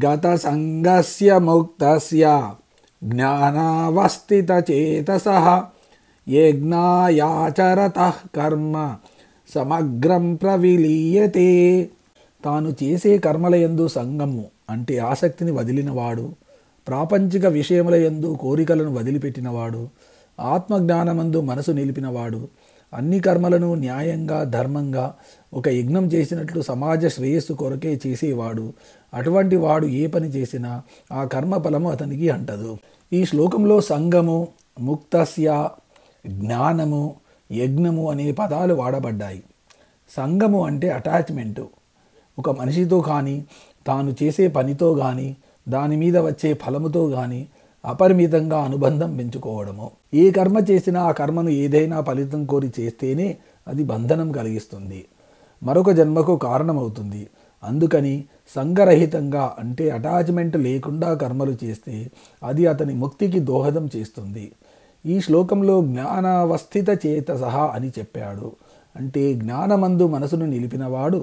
గత సంగస్య ముక్తస్య జ్ఞానావస్థితచేతసః యజ్ఞాయాచరతః కర్మ సమగ్రం ప్రవిలీయతే. తాను చేసే కర్మలయందు సంగము అంటే ఆసక్తిని వదిలినవాడు, ప్రాపంచిక విషయముల యందు కోరికలను వదిలిపెట్టినవాడు, ఆత్మజ్ఞానమందు మనసు నిలిపినవాడు, అన్ని కర్మలను న్యాయంగా ధర్మంగా ఒక యజ్ఞం చేసినట్లు సమాజ శ్రేయస్సు కొరకే చేసేవాడు. అటువంటి వాడు ఏ పని చేసినా ఆ కర్మఫలము అతనికి అంటదు. ఈ శ్లోకంలో సంగము, ముక్తస్య, జ్ఞానము, యజ్ఞము అనే పదాలు వాడబడ్డాయి. సంగము అంటే అటాచ్మెంటు, ఒక మనిషితో కానీ తాను చేసే పనితో కానీ దాని మీద వచ్చే ఫలముతో కానీ అపరిమితంగా అనుబంధం పెంచుకోవడము. ఏ కర్మ చేసినా ఆ కర్మను ఏదైనా ఫలితం కోరి చేస్తేనే అది బంధనం కలిగిస్తుంది, మరొక జన్మకు కారణమవుతుంది. అందుకని సంగరహితంగా అంటే అటాచ్మెంట్ లేకుండా కర్మలు చేస్తే అది అతని ముక్తికి దోహదం చేస్తుంది. ఈ శ్లోకంలో జ్ఞానావస్థిత చేతసః అని చెప్పాడు. అంటే జ్ఞానమందు మనసును నిలిపినవాడు,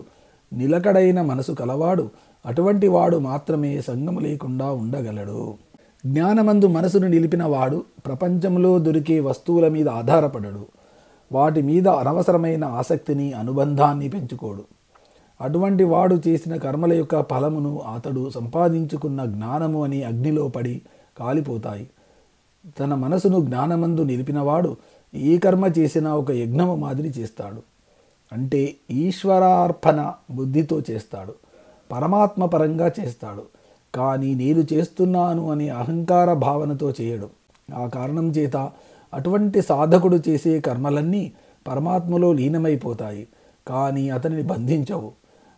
నిలకడైన మనసు కలవాడు, అటువంటి వాడు మాత్రమే సంగము లేకుండా ఉండగలడు. జ్ఞానమందు మనసును నిలిపినవాడు ప్రపంచంలో దొరికే వస్తువుల మీద ఆధారపడడు, వాటి మీద అనవసరమైన ఆసక్తిని అనుబంధాన్ని పెంచుకోడు. అటువంటి వాడు చేసిన కర్మల యొక్క ఫలమును అతడు సంపాదించుకున్న జ్ఞానము అనే అగ్నిలో పడి కాలిపోతాయి. తన మనసును జ్ఞానమందు నిలిపినవాడు ఏ కర్మ చేసినా ఒక యజ్ఞము మాదిరి చేస్తాడు. అంటే ఈశ్వరార్పణ బుద్ధితో చేస్తాడు, పరమాత్మ పరంగా చేస్తాడు. కానీ నేను చేస్తున్నాను అనే అహంకార భావనతో చేయడు. ఆ కారణం చేత అటువంటి సాధకుడు చేసే కర్మలన్నీ పరమాత్మలో లీనమైపోతాయి, కానీ అతనిని బంధించవు.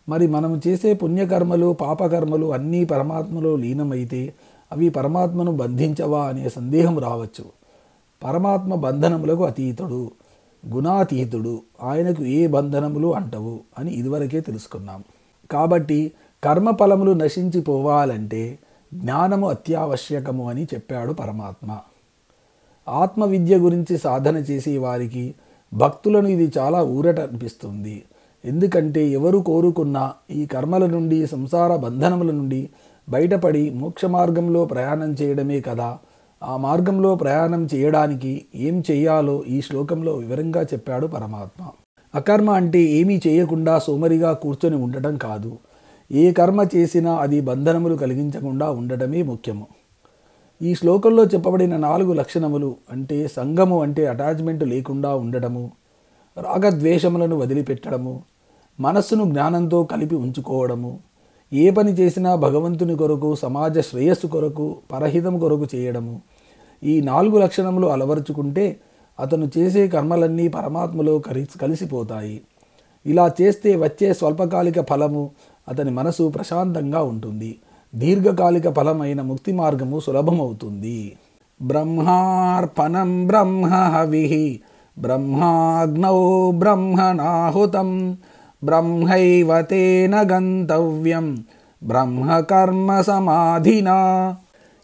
మరి మనం చేసే పుణ్యకర్మలు, పాపకర్మలు అన్నీ పరమాత్మలో లీనమైతే అవి పరమాత్మను బంధించవా అనే సందేహం రావచ్చు. పరమాత్మ బంధనములకు అతీతుడు, గుణాతీతుడు, ఆయనకు ఏ బంధనములు అంటవు అని ఇదివరకే తెలుసుకున్నాం. కాబట్టి కర్మఫలములు నశించిపోవాలంటే జ్ఞానము అత్యావశ్యకము అని చెప్పాడు పరమాత్మ. ఆత్మవిద్య గురించి సాధన చేసే వారికి, భక్తులను ఇది చాలా ఊరట అనిపిస్తుంది. ఎందుకంటే ఎవరు కోరుకున్నా ఈ కర్మల నుండి, సంసార బంధనముల నుండి బయటపడి మోక్ష మార్గంలో ప్రయాణం చేయడమే కదా. ఆ మార్గంలో ప్రయాణం చేయడానికి ఏం చెయ్యాలో ఈ శ్లోకంలో వివరంగా చెప్పాడు పరమాత్మ. అకర్మ అంటే ఏమీ చేయకుండా సోమరిగా కూర్చొని ఉండటం కాదు. ఏ కర్మ చేసినా అది బంధనములు కలిగించకుండా ఉండటమే ముఖ్యము. ఈ శ్లోకంలో చెప్పబడిన 4 లక్షణములు అంటే సంగము అంటే అటాచ్మెంట్ లేకుండా ఉండటము, రాగద్వేషములను వదిలిపెట్టడము, మనస్సును జ్ఞానంతో కలిపి ఉంచుకోవడము, ఏ పని చేసినా భగవంతుని కొరకు, సమాజ శ్రేయస్సు కొరకు, పరహితం కొరకు చేయడము. ఈ 4 లక్షణములు అలవరుచుకుంటే అతను చేసే కర్మలన్నీ పరమాత్మలో కలిసిపోతాయి. ఇలా చేస్తే వచ్చే స్వల్పకాలిక ఫలము అతని మనసు ప్రశాంతంగా ఉంటుంది. దీర్ఘకాలిక ఫలమైన ముక్తి మార్గము సులభమవుతుంది. బ్రహ్మార్పణం బ్రహ్మహవిః బ్రహ్మాగ్నౌ బ్రహ్మణాహుతం బ్రహ్మైవ తేన గంతవ్యం బ్రహ్మకర్మ సమాధినా.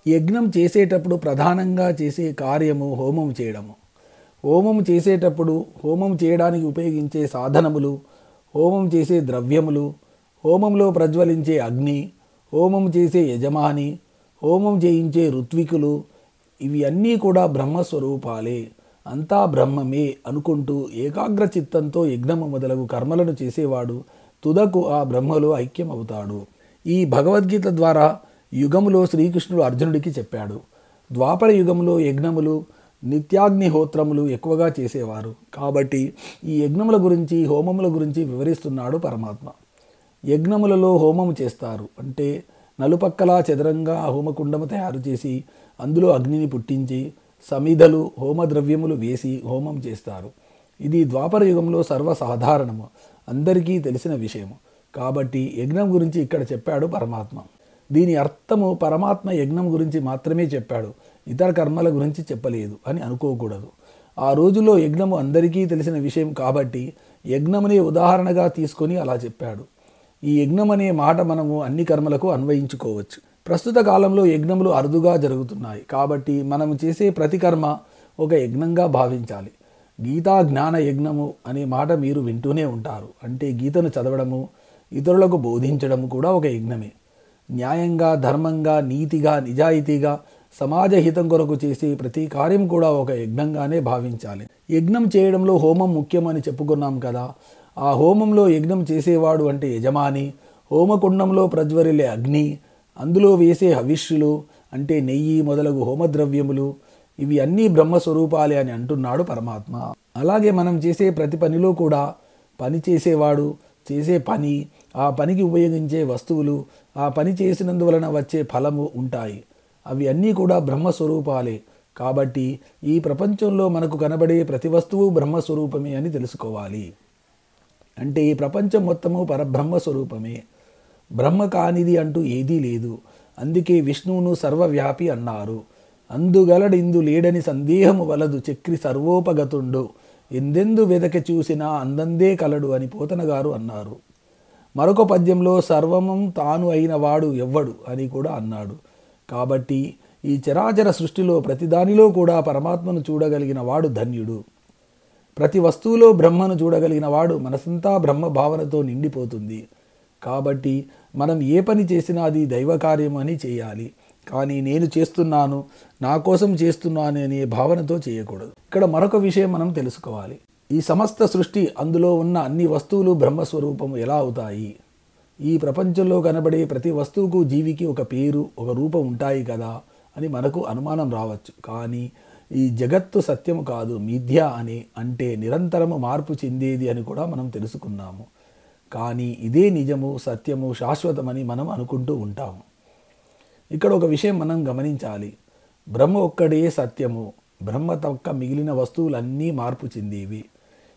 యజ్ఞం చేసేటప్పుడు ప్రధానంగా చేసే కార్యము హోమం చేయడము. హోమం చేసేటప్పుడు హోమం చేయడానికి ఉపయోగించే సాధనములు, హోమం చేసే ద్రవ్యములు, హోమంలో ప్రజ్వలించే అగ్ని, హోమం చేసే యజమాని, హోమం చేయించే ఋత్వికులు, ఇవి అన్నీ కూడా బ్రహ్మస్వరూపాలే, అంతా బ్రహ్మమే అనుకుంటూ ఏకాగ్ర చిత్తంతో యజ్ఞము మొదలగు కర్మలను చేసేవాడు తుదకు ఆ బ్రహ్మలో ఐక్యమవుతాడు. ఈ భగవద్గీత ద్వారా యుగములో శ్రీకృష్ణుడు అర్జునుడికి చెప్పాడు. ద్వాపర యుగంలో యజ్ఞములు, నిత్యాగ్నిహోత్రములు ఎక్కువగా చేసేవారు. కాబట్టి ఈ యజ్ఞముల గురించి, హోమముల గురించి వివరిస్తున్నాడు పరమాత్మ. యజ్ఞములలో హోమము చేస్తారు అంటే నలుపక్కలా చదరంగా హోమకుండము తయారు చేసి అందులో అగ్నిని పుట్టించి సమిధలు, హోమద్రవ్యములు వేసి హోమం చేస్తారు. ఇది ద్వాపర యుగంలో సర్వసాధారణము, అందరికీ తెలిసిన విషయము. కాబట్టి యజ్ఞం గురించి ఇక్కడ చెప్పాడు పరమాత్మ. దీని అర్థము పరమాత్మ యజ్ఞం గురించి మాత్రమే చెప్పాడు, ఇతర కర్మల గురించి చెప్పలేదు అని అనుకోకూడదు. ఆ రోజుల్లో యజ్ఞము అందరికీ తెలిసిన విషయం కాబట్టి యజ్ఞమునే ఉదాహరణగా తీసుకొని అలా చెప్పాడు. ఈ యజ్ఞం అనే మాట మనము అన్ని కర్మలకు అన్వయించుకోవచ్చు. ప్రస్తుత కాలంలో యజ్ఞములు అరుదుగా జరుగుతున్నాయి కాబట్టి మనము చేసే ప్రతి కర్మ ఒక యజ్ఞంగా భావించాలి. గీతా జ్ఞాన యజ్ఞము అనే మాట మీరు వింటూనే ఉంటారు. అంటే గీతను చదవడము, ఇతరులకు బోధించడము కూడా ఒక యజ్ఞమే. న్యాయంగా, ధర్మంగా, నీతిగా, నిజాయితీగా సమాజ హితం కొరకు చేసే ప్రతి కార్యం కూడా ఒక యజ్ఞంగానే భావించాలి. యజ్ఞం చేయడంలో హోమం ముఖ్యమని చెప్పుకున్నాం కదా. ఆ హోమంలో యజ్ఞం చేసేవాడు అంటే యజమాని, హోమకుండంలో ప్రజ్వరిలే అగ్ని, అందులో వేసే హవిష్యులు అంటే నెయ్యి మొదలగు హోమద్రవ్యములు, ఇవి అన్నీ బ్రహ్మస్వరూపాలే అని అంటున్నాడు పరమాత్మ. అలాగే మనం చేసే ప్రతి పనిలో కూడా పని చేసేవాడు, చేసే పని, ఆ పనికి ఉపయోగించే వస్తువులు, ఆ పని చేసినందువలన వచ్చే ఫలము ఉంటాయి. అవి అన్నీ కూడా బ్రహ్మస్వరూపాలే. కాబట్టి ఈ ప్రపంచంలో మనకు కనబడే ప్రతి వస్తువు బ్రహ్మస్వరూపమే అని తెలుసుకోవాలి. అంటే ఈ ప్రపంచం మొత్తము పరబ్రహ్మస్వరూపమే. బ్రహ్మ కానిది అంటూ ఏదీ లేదు. అందుకే విష్ణువును సర్వవ్యాపి అన్నారు. అందుగలడిందు లేడని సందేహము వలదు చక్రి సర్వోపగతుండు, ఎందెందు వెదక చూసినా అందందే కలడు అని పోతన గారు అన్నారు. మరొక పద్యంలో సర్వమం తాను అయిన వాడు ఎవ్వడు అని కూడా అన్నాడు. కాబట్టి ఈ చరాచర సృష్టిలో ప్రతిదానిలో కూడా పరమాత్మను చూడగలిగిన వాడు ధన్యుడు. ప్రతి వస్తువులో బ్రహ్మను చూడగలిగిన వాడు మనసంతా బ్రహ్మ భావనతో నిండిపోతుంది. కాబట్టి మనం ఏ పని చేసినా అది దైవకార్యం అని చేయాలి. కానీ నేను చేస్తున్నాను, నా కోసం చేస్తున్నాను అనే భావనతో చేయకూడదు. ఇక్కడ మరొక విషయం మనం తెలుసుకోవాలి. ఈ సమస్త సృష్టి, అందులో ఉన్న అన్ని వస్తువులు బ్రహ్మస్వరూపము ఎలా అవుతాయి? ఈ ప్రపంచంలో కనబడే ప్రతి వస్తువుకు, జీవికి ఒక పేరు, ఒక రూపం ఉంటాయి కదా అని మనకు అనుమానం రావచ్చు. కానీ ఈ జగత్తు సత్యము కాదు, మిథ్య అని, అంటే నిరంతరము మార్పు చెందేది అని కూడా మనం తెలుసుకున్నాము. కానీ ఇదే నిజము, సత్యము, శాశ్వతమని మనం అనుకుంటూ ఉంటాము. ఇక్కడ ఒక విషయం మనం గమనించాలి. బ్రహ్మ ఒక్కడే సత్యము. బ్రహ్మ తప్ప మిగిలిన వస్తువులన్నీ మార్పు చెందేవి.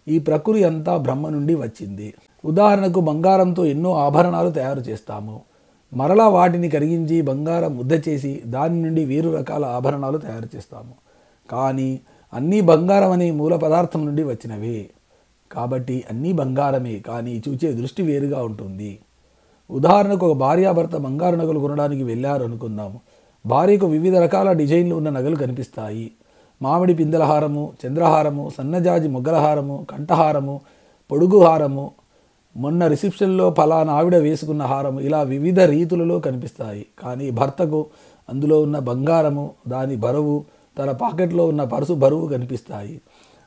ఈ ప్రకృతి అంతా బ్రహ్మ నుండి వచ్చింది. ఉదాహరణకు బంగారంతో ఎన్నో ఆభరణాలు తయారు చేస్తాము. మరలా వాటిని కరిగించి బంగారం ముద్ద చేసి దాని నుండి వేరు రకాల ఆభరణాలు తయారు చేస్తాము. కానీ అన్నీ బంగారం అనే మూల పదార్థం నుండి వచ్చినవే. కాబట్టి అన్నీ బంగారమే, కానీ చూచే దృష్టి వేరుగా ఉంటుంది. ఉదాహరణకు ఒక భార్యాభర్త బంగారు నగలు కొనడానికి వెళ్ళారు అనుకుందాము. భార్యకు వివిధ రకాల డిజైన్లు ఉన్న నగలు కనిపిస్తాయి. మామిడి పిందెల హారము, చంద్రహారము, సన్నజాజి మొగ్గల హారము, కంఠహారము, పొడుగు హారము, మొన్న రిసెప్షన్లో ఫలానా ఆవిడ వేసుకున్న హారము, ఇలా వివిధ రీతులలో కనిపిస్తాయి. కానీ భర్తకు అందులో ఉన్న బంగారము, దాని బరువు, తన పాకెట్లో ఉన్న పర్సు బరువు కనిపిస్తాయి.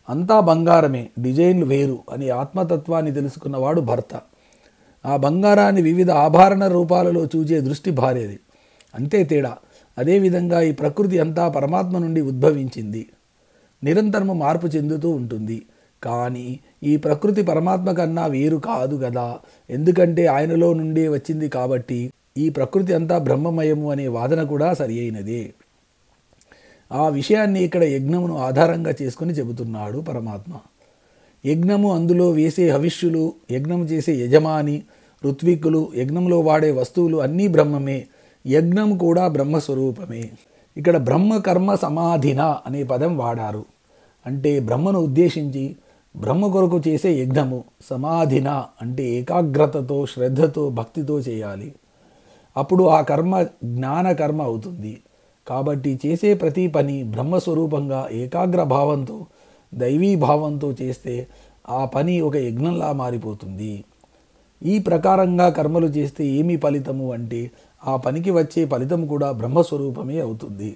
అంతా బంగారమే, డిజైన్లు వేరు అని ఆత్మతత్వాన్ని తెలుసుకున్నవాడు భర్త. ఆ బంగారాన్ని వివిధ ఆభరణ రూపాలలో చూచే దృష్టి భార్యది. అంతే తేడా. అదేవిధంగా ఈ ప్రకృతి అంతా పరమాత్మ నుండి ఉద్భవించింది, నిరంతరము మార్పు చెందుతూ ఉంటుంది. కానీ ఈ ప్రకృతి పరమాత్మ కన్నా వేరు కాదు కదా, ఎందుకంటే ఆయనలో నుండే వచ్చింది. కాబట్టి ఈ ప్రకృతి అంతా బ్రహ్మమయము అనే వాదన కూడా సరి అయినదే. ఆ విషయాన్ని ఇక్కడ యజ్ఞమును ఆధారంగా చేసుకుని చెబుతున్నాడు పరమాత్మ. యజ్ఞము, అందులో వేసే హవిష్యులు, యజ్ఞం చేసే యజమాని, ఋత్విక్కులు, యజ్ఞంలో వాడే వస్తువులు అన్నీ బ్రహ్మమే. యజ్ఞం కూడా బ్రహ్మస్వరూపమే. ఇక్కడ బ్రహ్మ కర్మ సమాధిన అనే పదం వాడారు. అంటే బ్రహ్మను ఉద్దేశించి బ్రహ్మ కొరకు చేసే యజ్ఞము సమాధిన అంటే ఏకాగ్రతతో, శ్రద్ధతో, భక్తితో చేయాలి. అప్పుడు ఆ కర్మ జ్ఞాన కర్మ అవుతుంది. కాబట్టి చేసే ప్రతి పని బ్రహ్మస్వరూపంగా ఏకాగ్ర భావంతో, దైవీ భావంతో చేస్తే ఆ పని ఒక యజ్ఞంలా మారిపోతుంది. ఈ ప్రకారంగా కర్మలు చేస్తే ఏమి ఫలితము అంటే ఆ పనికి వచ్చే ఫలితం కూడా బ్రహ్మస్వరూపమే అవుతుంది.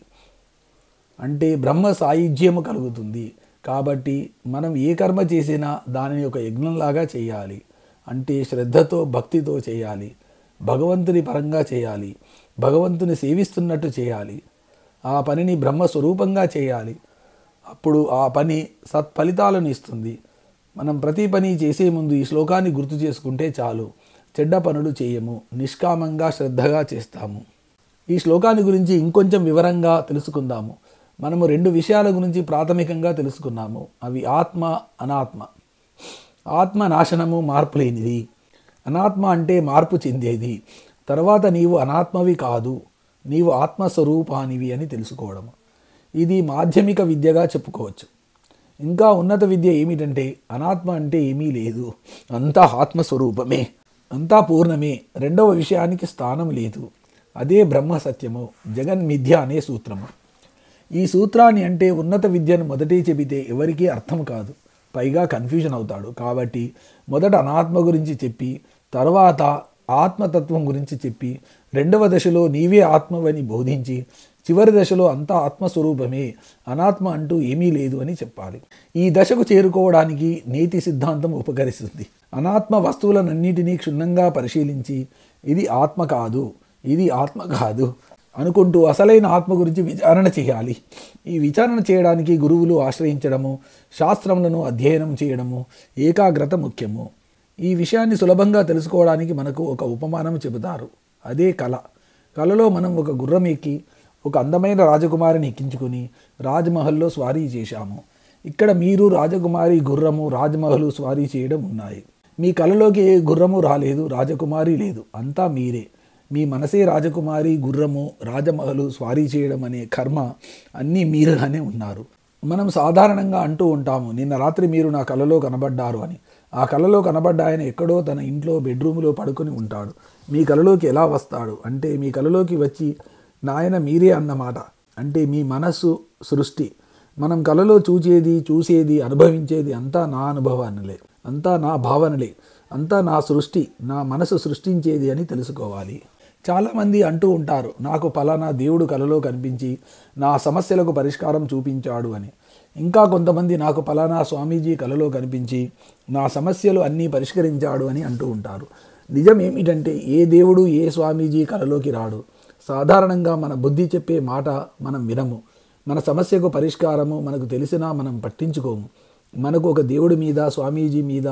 అంటే బ్రహ్మ సాయుధ్యము కలుగుతుంది. కాబట్టి మనం ఏ కర్మ చేసినా దానిని ఒక యజ్ఞంలాగా చేయాలి. అంటే శ్రద్ధతో, భక్తితో చేయాలి. భగవంతుని పరంగా చేయాలి. భగవంతుని సేవిస్తున్నట్టు చేయాలి. ఆ పనిని బ్రహ్మస్వరూపంగా చేయాలి. అప్పుడు ఆ పని సత్ఫలితాలను ఇస్తుంది. మనం ప్రతి పని చేసే ముందు ఈ శ్లోకాన్ని గుర్తు చేసుకుంటే చాలు. చెడ్డ పనులు చేయము, నిష్కామంగా శ్రద్ధగా చేస్తాము. ఈ శ్లోకాన్ని గురించి ఇంకొంచెం వివరంగా తెలుసుకుందాము. మనము 2 విషయాల గురించి ప్రాథమికంగా తెలుసుకున్నాము. అవి ఆత్మ, అనాత్మ. ఆత్మ నాశనము, మార్పు లేనిది. అనాత్మ అంటే మార్పు చెందేది. తర్వాత నీవు అనాత్మవి కాదు, నీవు ఆత్మస్వరూపానివి అని తెలుసుకోవడము. ఇది మాధ్యమిక విద్యగా చెప్పుకోవచ్చు. ఇంకా ఉన్నత విద్య ఏమిటంటే అనాత్మ అంటే ఏమీ లేదు, అంతా ఆత్మస్వరూపమే, అంతా పూర్ణమే. రెండవ విషయానికి స్థానం లేదు. అదే బ్రహ్మ సత్యము, జగన్మిథ్య అనే సూత్రము. ఈ సూత్రాన్ని అంటే ఉన్నత విద్యను మొదటే చెబితే ఎవరికీ అర్థం కాదు, పైగా కన్ఫ్యూజన్ అవుతాడు. కాబట్టి మొదట అనాత్మ గురించి చెప్పి తర్వాత ఆత్మతత్వం గురించి చెప్పి, రెండవ దశలో నీవే ఆత్మవని బోధించి, చివరి దశలో అంతా ఆత్మస్వరూపమే, అనాత్మ అంటూ ఏమీ లేదు అని చెప్పాలి. ఈ దశకు చేరుకోవడానికి నీతి సిద్ధాంతం ఉపకరిస్తుంది. అనాత్మ వస్తువులనన్నిటినీ క్షుణ్ణంగా పరిశీలించి ఇది ఆత్మ కాదు, ఇది ఆత్మ కాదు అనుకుంటూ అసలైన ఆత్మ గురించి విచారణ చేయాలి. ఈ విచారణ చేయడానికి గురువులు ఆశ్రయించడము, శాస్త్రములను అధ్యయనం చేయడము, ఏకాగ్రత ముఖ్యము. ఈ విషయాన్ని సులభంగా తెలుసుకోవడానికి మనకు ఒక ఉపమానం చెబుతారు. అదే కళ. కళలో మనం ఒక గుర్రం ఎక్కి ఒక అందమైన రాజకుమారిని ఎక్కించుకుని రాజ్మహల్లో స్వారీ చేశాము. ఇక్కడ మీరు రాజకుమారి, గుర్రము, రాజ్మహల్ స్వారీ చేయడం ఉన్నాయి. మీ కళలోకి ఏ గుర్రము రాలేదు, రాజకుమారి లేదు, అంతా మీరే. మీ మనసే రాజకుమారి, గుర్రము, రాజమహలు స్వారీ చేయడం అనే కర్మ అన్నీ మీరుగానే ఉన్నారు. మనం సాధారణంగా అంటూ ఉంటాము, నిన్న రాత్రి మీరు నా కలలో కనబడ్డారు అని. ఆ కలలో కనబడ్డ ఆయన ఎక్కడో తన ఇంట్లో బెడ్రూమ్లో పడుకొని ఉంటాడు. మీ కలలోకి ఎలా వస్తాడు అంటే, మీ కలలోకి వచ్చి నాయన మీరే అన్నమాట. అంటే మీ మనస్సు సృష్టి. మనం కలలో చూసేది అనుభవించేది అంతా నా అనుభవాలే, అంతా నా భావనలే, అంతా నా సృష్టి, నా మనసు సృష్టించేది అని తెలుసుకోవాలి. చాలామంది అంటూ ఉంటారు, నాకు పలానా దేవుడు కలలో కనిపించి నా సమస్యలకు పరిష్కారం చూపించాడు అని. ఇంకా కొంతమంది నాకు పలానా స్వామీజీ కలలో కనిపించి నా సమస్యలు అన్నీ పరిష్కరించాడు అని అంటూ ఉంటారు. నిజం ఏమిటంటే, ఏ దేవుడు ఏ స్వామీజీ కలలోకి రాడు. సాధారణంగా మన బుద్ధి చెప్పే మాట మనం వినము. మన సమస్యకు పరిష్కారము మనకు తెలిసినా మనం పట్టించుకోము. మనకు ఒక దేవుడి మీద, స్వామీజీ మీద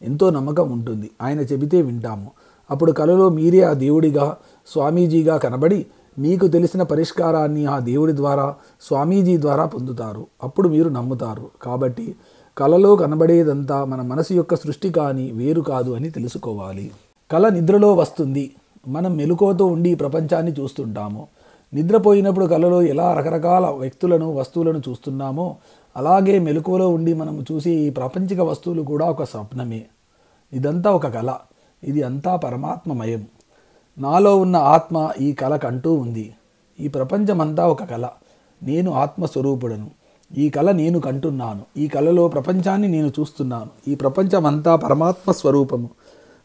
ఎంతో నమ్మకం ఉంటుంది. ఆయన చెబితే వింటాము. అప్పుడు కలలో మీరే ఆ దేవుడిగా, స్వామీజీగా కనబడి మీకు తెలిసిన పరిష్కారాన్ని ఆ దేవుడి ద్వారా, స్వామీజీ ద్వారా పొందుతారు. అప్పుడు మీరు నమ్ముతారు. కాబట్టి కలలో కనబడేదంతా మన మనసు యొక్క సృష్టి కానీ వేరు కాదు అని తెలుసుకోవాలి. కళ నిద్రలో వస్తుంది. మనం మెలకువతో ఉండి ప్రపంచాన్ని చూస్తుంటాము. నిద్రపోయినప్పుడు కలలో ఎలా రకరకాల వ్యక్తులను, వస్తువులను చూస్తున్నామో అలాగే మెలకువలో ఉండి మనం చూసే ఈ ప్రాపంచిక వస్తువులు కూడా ఒక స్వప్నమే. ఇదంతా ఒక కళ. ఇది అంతా పరమాత్మమయం. నాలో ఉన్న ఆత్మ ఈ కళ కంటూ ఉంది. ఈ ప్రపంచమంతా ఒక కళ. నేను ఆత్మస్వరూపుడను. ఈ కళ నేను కంటున్నాను. ఈ కళలో ప్రపంచాన్ని నేను చూస్తున్నాను. ఈ ప్రపంచమంతా పరమాత్మ స్వరూపము.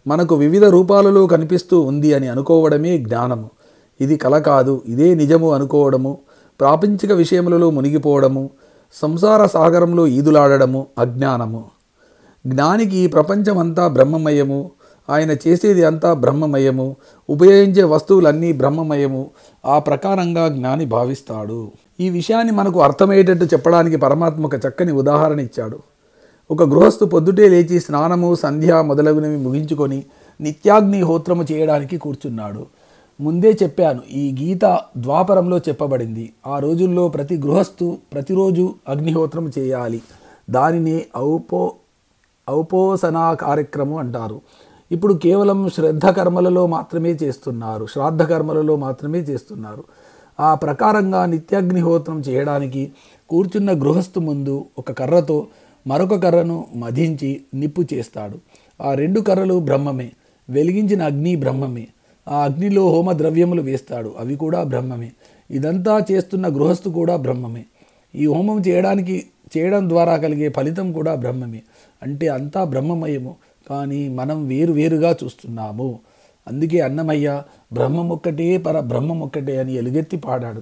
మనకు వివిధ రూపాలలో కనిపిస్తూ ఉంది అని అనుకోవడమే జ్ఞానము. ఇది కళ కాదు, ఇదే నిజము అనుకోవడము, ప్రాపంచిక విషయములలో మునిగిపోవడము, సంసార సాగరంలో ఈదులాడడము అజ్ఞానము. జ్ఞానికి ఈ ప్రపంచమంతా బ్రహ్మమయము, ఆయన చేసేది అంతా బ్రహ్మమయము, ఉపయోగించే వస్తువులన్నీ బ్రహ్మమయము. ఆ ప్రకారంగా జ్ఞాని భావిస్తాడు. ఈ విషయాన్ని మనకు అర్థమయ్యేటట్టు చెప్పడానికి పరమాత్మ ఒక చక్కని ఉదాహరణ ఇచ్చాడు. ఒక గృహస్థు పొద్దుటే లేచి స్నానము, సంధ్య మొదలగునవి ముగించుకొని నిత్యాగ్నిహోత్రము చేయడానికి కూర్చున్నాడు. ముందే చెప్పాను, ఈ గీత ద్వాపరంలో చెప్పబడింది. ఆ రోజుల్లో ప్రతి గృహస్థు ప్రతిరోజు అగ్నిహోత్రం చేయాలి. దానిని ఔపోసనా కార్యక్రమం అంటారు. ఇప్పుడు కేవలం శ్రాద్ధ కర్మలలో మాత్రమే చేస్తున్నారు. ఆ ప్రకారంగా నిత్యాగ్నిహోత్రం చేయడానికి కూర్చున్న గృహస్థు ముందు ఒక కర్రతో మరొక కర్రను మధించి నిప్పు చేస్తాడు. ఆ రెండు కర్రలు బ్రహ్మమే. వెలిగించిన అగ్ని బ్రహ్మమే. ఆ అగ్నిలో హోమ ద్రవ్యములు వేస్తాడు. అవి కూడా బ్రహ్మమే. ఇదంతా చేస్తున్న గృహస్థు కూడా బ్రహ్మమే. ఈ హోమం చేయడం ద్వారా కలిగే ఫలితం కూడా బ్రహ్మమే. అంటే అంతా బ్రహ్మమయము. కానీ మనం వేరుగా చూస్తున్నాము. అందుకే అన్నమయ్య బ్రహ్మమొక్కటే బ్రహ్మమొక్కటే అని ఎలుగెత్తి పాడాడు.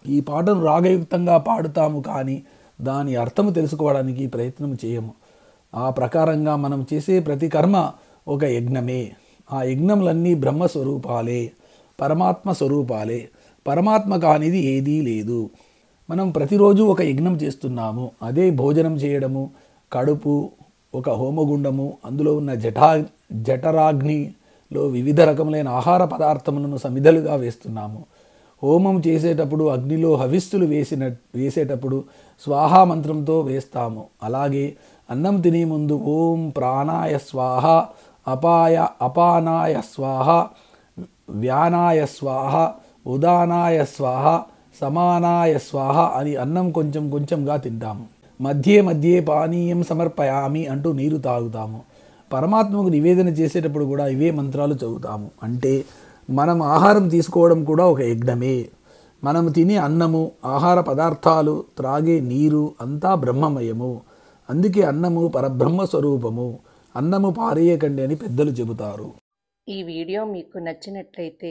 ఈ పాటను రాగయుక్తంగా పాడుతాము, కానీ దాని అర్థము తెలుసుకోవడానికి ప్రయత్నం చేయము. ఆ ప్రకారంగా మనం చేసే ప్రతి కర్మ ఒక యజ్ఞమే. ఆ యజ్ఞములన్నీ బ్రహ్మస్వరూపాలే, పరమాత్మ స్వరూపాలే. పరమాత్మ కానిది ఏదీ లేదు. మనం ప్రతిరోజు ఒక యజ్ఞం చేస్తున్నాము. అదే భోజనం చేయడము, కడుపు ఒక హోమగుండము, అందులో ఉన్న జఠరాగ్నిలో వివిధ రకములైన ఆహార పదార్థములను సమిధలుగా వేస్తున్నాము. హోమం చేసేటప్పుడు అగ్నిలో హవిస్సులు వేసేటప్పుడు స్వాహా మంత్రంతో వేస్తాము. అలాగే అన్నం తినే ముందు ఓం ప్రాణాయ స్వాహ, అపానాయ స్వాహ, వ్యానాయ స్వాహ, ఉదానాయ స్వాహ, సమానాయ స్వాహ అని అన్నం కొంచెంగా తింటాము. మధ్యే పానీయం సమర్పయామి అంటూ నీరు తాగుతాము. పరమాత్మకు నివేదన చేసేటప్పుడు కూడా ఇవే మంత్రాలు చదువుతాము. అంటే మనం ఆహారం తీసుకోవడం కూడా ఒక యజ్ఞమే. మనము తినే అన్నము, ఆహార పదార్థాలు, త్రాగే నీరు అంతా బ్రహ్మమయము. అందుకే అన్నము పరబ్రహ్మ స్వరూపము. అన్నము పారేయకండి అని పెద్దలు చెబుతారు. ఈ వీడియో మీకు నచ్చినట్లయితే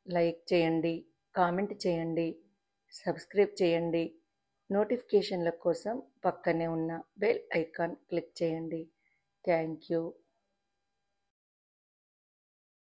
లైక్ చేయండి, కామెంట్ చేయండి, సబ్స్క్రైబ్ చేయండి. నోటిఫికేషన్ల కోసం పక్కనే ఉన్న బెల్ ఐకాన్ క్లిక్ చేయండి. Thank you.